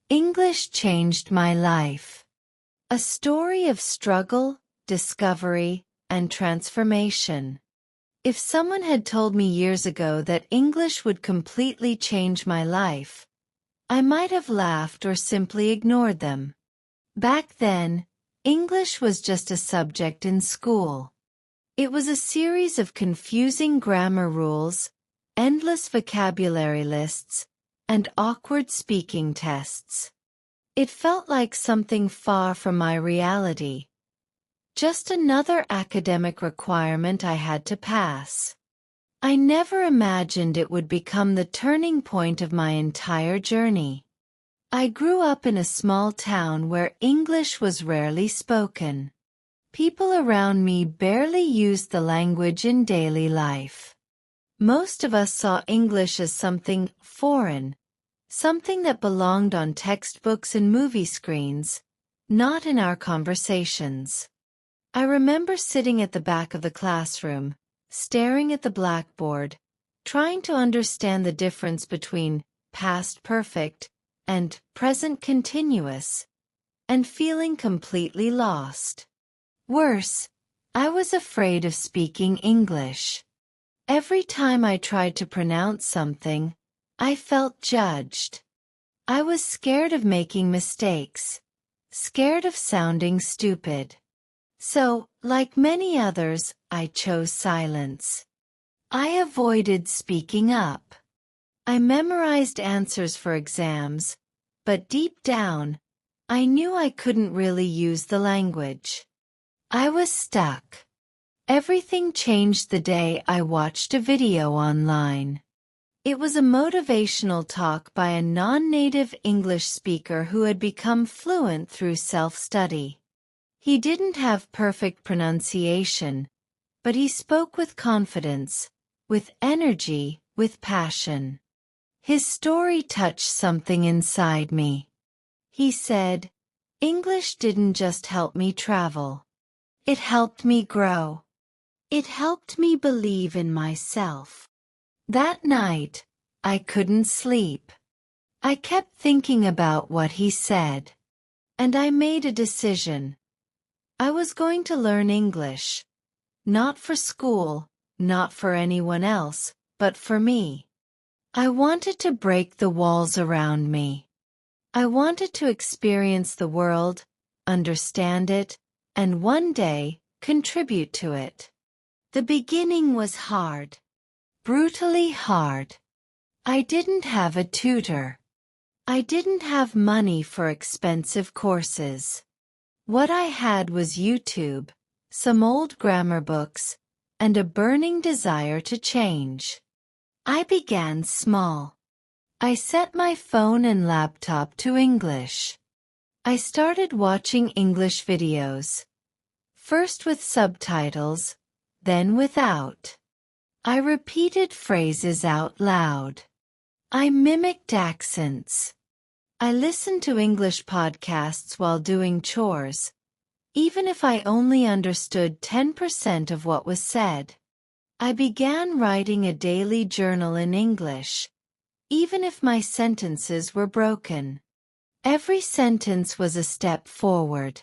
English changed my life. A story of struggle, discovery, and transformation. If someone had told me years ago that English would completely change my life, I might have laughed or simply ignored them. Back then, English was just a subject in school. It was a series of confusing grammar rules, endless vocabulary lists, and awkward speaking tests. It felt like something far from my reality. Just another academic requirement I had to pass. I never imagined it would become the turning point of my entire journey. I grew up in a small town where English was rarely spoken. People around me barely used the language in daily life. Most of us saw English as something foreign, something that belonged on textbooks and movie screens, not in our conversations. I remember sitting at the back of the classroom, staring at the blackboard, trying to understand the difference between past perfect and present continuous, and feeling completely lost. Worse, I was afraid of speaking English. Every time I tried to pronounce something, I felt judged. I was scared of making mistakes, scared of sounding stupid. So, like many others, I chose silence. I avoided speaking up. I memorized answers for exams, but deep down, I knew I couldn't really use the language. I was stuck. Everything changed the day I watched a video online. It was a motivational talk by a non-native English speaker who had become fluent through self-study. He didn't have perfect pronunciation, but he spoke with confidence, with energy, with passion. His story touched something inside me. He said, "English didn't just help me travel. It helped me grow. It helped me believe in myself." That night, I couldn't sleep. I kept thinking about what he said. And I made a decision. I was going to learn English. Not for school, not for anyone else, but for me. I wanted to break the walls around me. I wanted to experience the world, understand it, and one day, contribute to it. The beginning was hard. Brutally hard. I didn't have a tutor. I didn't have money for expensive courses. What I had was YouTube, some old grammar books, and a burning desire to change. I began small. I set my phone and laptop to English. I started watching English videos. First with subtitles, then without. I repeated phrases out loud. I mimicked accents. I listened to English podcasts while doing chores, even if I only understood 10% of what was said. I began writing a daily journal in English, even if my sentences were broken. Every sentence was a step forward.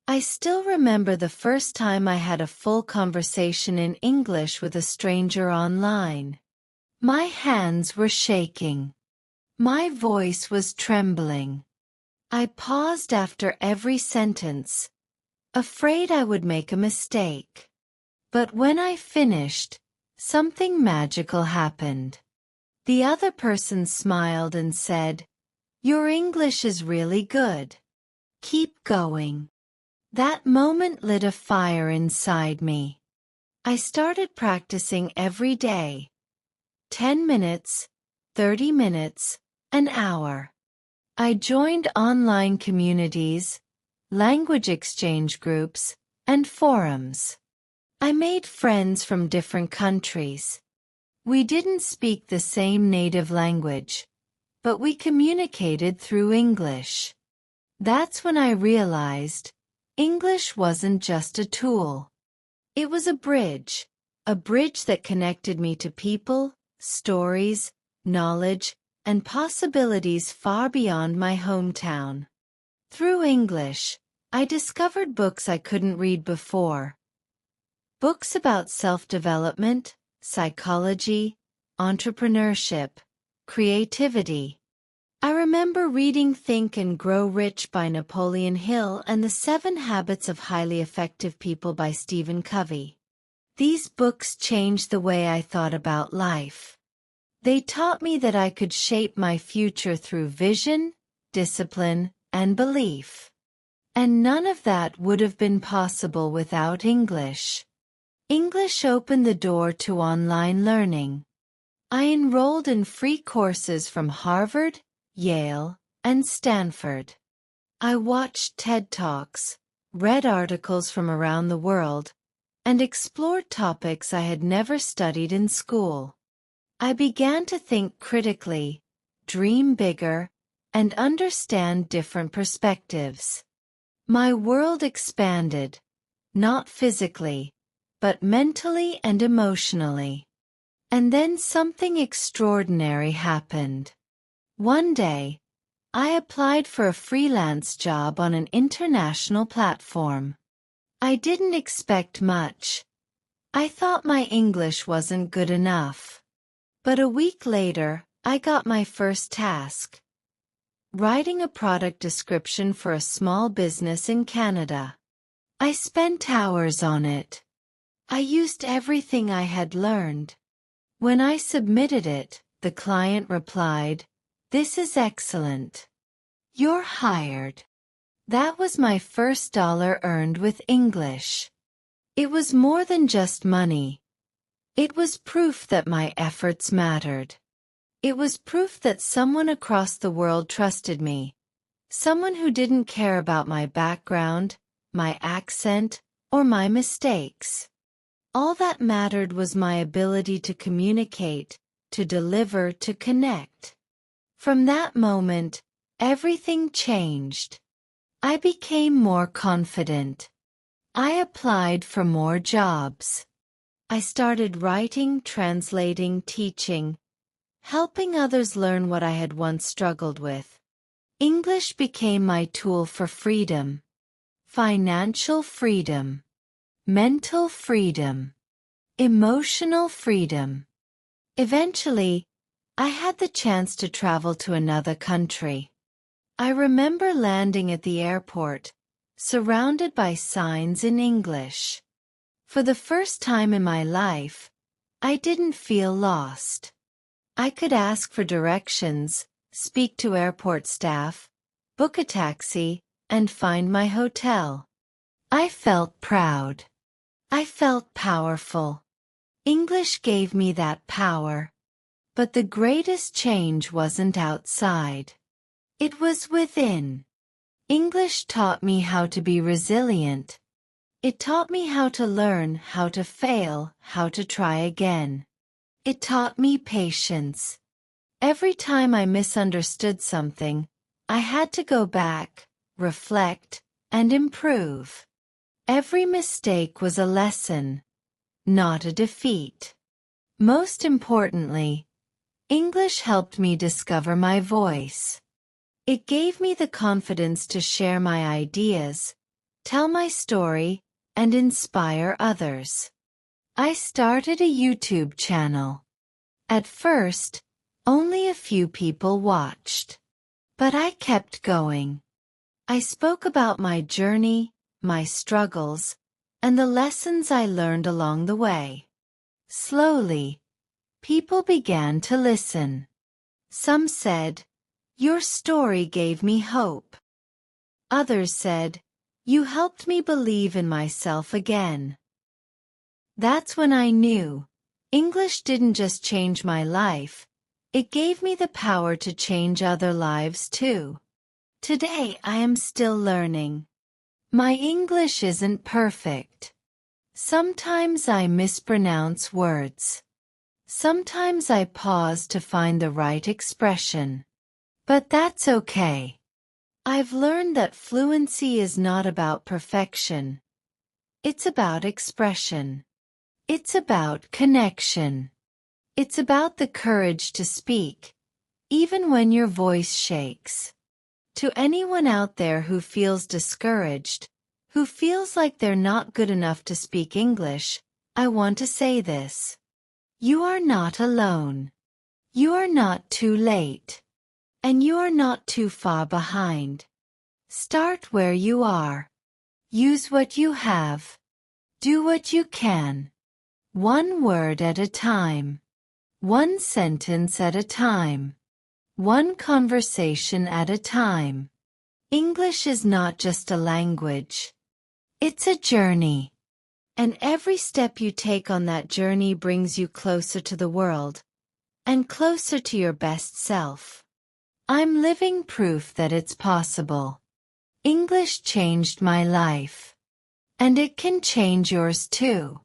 I still remember the first time I had a full conversation in English with a stranger online. My hands were shaking. My voice was trembling. I paused after every sentence, afraid I would make a mistake. But when I finished, something magical happened. The other person smiled and said, "Your English is really good. Keep going." That moment lit a fire inside me. I started practicing every day. 10 minutes, 30 minutes, an hour. I joined online communities, language exchange groups, and forums. I made friends from different countries. We didn't speak the same native language, but we communicated through English. That's when I realized English wasn't just a tool. It was a bridge that connected me to people, stories, knowledge, and possibilities far beyond my hometown. Through English, I discovered books I couldn't read before. Books about self-development, psychology, entrepreneurship, creativity. I remember reading Think and Grow Rich by Napoleon Hill and The 7 Habits of Highly Effective People by Stephen Covey. These books changed the way I thought about life. They taught me that I could shape my future through vision, discipline, and belief. And none of that would have been possible without English. English opened the door to online learning. I enrolled in free courses from Harvard, Yale, and Stanford. I watched TED Talks, read articles from around the world, and explored topics I had never studied in school. I began to think critically, dream bigger, and understand different perspectives. My world expanded, not physically, but mentally and emotionally. And then something extraordinary happened. One day, I applied for a freelance job on an international platform. I didn't expect much. I thought my English wasn't good enough. But a week later, I got my first task: writing a product description for a small business in Canada. I spent hours on it. I used everything I had learned. When I submitted it, the client replied, "This is excellent. You're hired." That was my first dollar earned with English. It was more than just money. It was proof that my efforts mattered. It was proof that someone across the world trusted me. Someone who didn't care about my background, my accent, or my mistakes. All that mattered was my ability to communicate, to deliver, to connect. From that moment, everything changed. I became more confident. I applied for more jobs. I started writing, translating, teaching, helping others learn what I had once struggled with. English became my tool for freedom. Financial freedom. Mental freedom. Emotional freedom. Eventually, I had the chance to travel to another country. I remember landing at the airport, surrounded by signs in English. For the first time in my life, I didn't feel lost. I could ask for directions, speak to airport staff, book a taxi, and find my hotel. I felt proud. I felt powerful. English gave me that power. But the greatest change wasn't outside. It was within. English taught me how to be resilient. It taught me how to learn, how to fail, how to try again. It taught me patience. Every time I misunderstood something, I had to go back, reflect, and improve. Every mistake was a lesson, not a defeat. Most importantly, English helped me discover my voice. It gave me the confidence to share my ideas, tell my story, and inspire others. I started a YouTube channel. At first, only a few people watched. But I kept going. I spoke about my journey, my struggles, and the lessons I learned along the way. Slowly, people began to listen. Some said, "Your story gave me hope." Others said, "You helped me believe in myself again." That's when I knew, English didn't just change my life, it gave me the power to change other lives too. Today I am still learning. My English isn't perfect. Sometimes I mispronounce words. Sometimes I pause to find the right expression. But that's okay. I've learned that fluency is not about perfection. It's about expression. It's about connection. It's about the courage to speak, even when your voice shakes. To anyone out there who feels discouraged, who feels like they're not good enough to speak English, I want to say this. You are not alone. You are not too late. And you are not too far behind. Start where you are. Use what you have. Do what you can. One word at a time. One sentence at a time. One conversation at a time. English is not just a language. It's a journey. And every step you take on that journey brings you closer to the world, and closer to your best self. I'm living proof that it's possible. English changed my life. And it can change yours too.